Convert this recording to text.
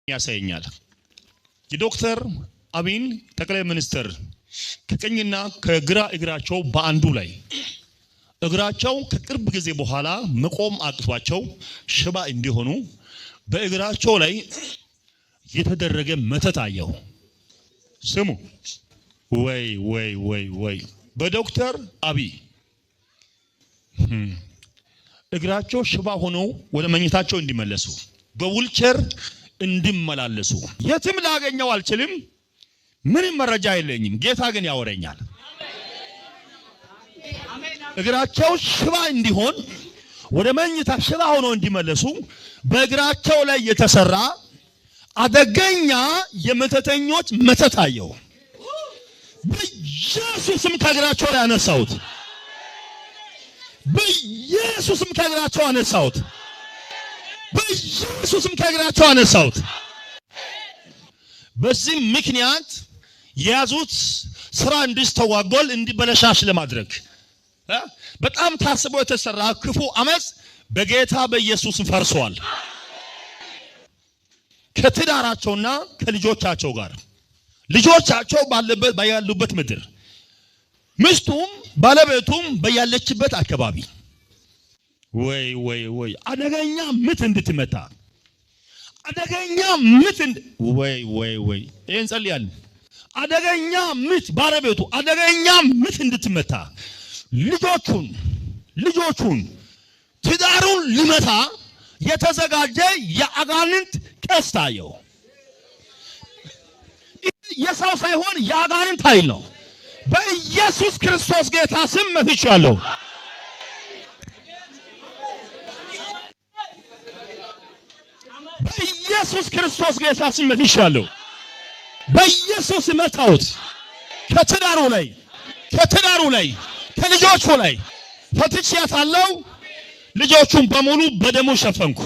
ያሳየኛል። የዶክተር አብይ ጠቅላይ ሚኒስትር ከቀኝና ከግራ እግራቸው በአንዱ ላይ እግራቸው ከቅርብ ጊዜ በኋላ መቆም አቅቷቸው ሽባ እንዲሆኑ በእግራቸው ላይ የተደረገ መተት አየሁ። ስሙ ወይ በዶክተር አብይ እግራቸው ሽባ ሆነው ወደ መኝታቸው እንዲመለሱ በዊልቸር እንዲመላለሱ የትም ላገኘው አልችልም። ምንም መረጃ የለኝም። ጌታ ግን ያወረኛል። እግራቸው ሽባ እንዲሆን ወደ መኝታ ሽባ ሆነው እንዲመለሱ በእግራቸው ላይ የተሰራ አደገኛ የመተተኞች መተት አየሁ። በኢየሱስም ከእግራቸው ላይ አነሳሁት። በኢየሱስም ከእግራቸው አነሳሁት። በኢየሱስም ከእግራቸው አነሳሁት። በዚህ ምክንያት የያዙት ስራ እንዲስተጓጎል እንዲበለሻሽ ለማድረግ በጣም ታስቦ የተሰራ ክፉ አመጽ በጌታ በኢየሱስ ፈርሷል። ከትዳራቸውና ከልጆቻቸው ጋር ልጆቻቸው ባሉበት ምድር ሚስቱም ባለቤቱም በያለችበት አካባቢ ወይ አደገኛ ምት እንድትመታ አደገኛ ምት ወይ ይሄን ጸልያለሁ። አደገኛ ምት ባለቤቱ አደገኛ ምት እንድትመታ ልጆቹን ትዳሩን ሊመታ የተዘጋጀ የአጋንንት ቀስት አየሁ። የሰው ሳይሆን የአጋንንት ኃይል ነው። በኢየሱስ ክርስቶስ ጌታ ስም መትቻለሁ። በኢየሱስ ክርስቶስ ጌታ ስም መትቻለሁ። በኢየሱስ መታውት ከትዳሩ ላይ ከልጆቹ ላይ ፈትቼያታለሁ። ልጆቹን በሙሉ በደሙ ሸፈንኩ።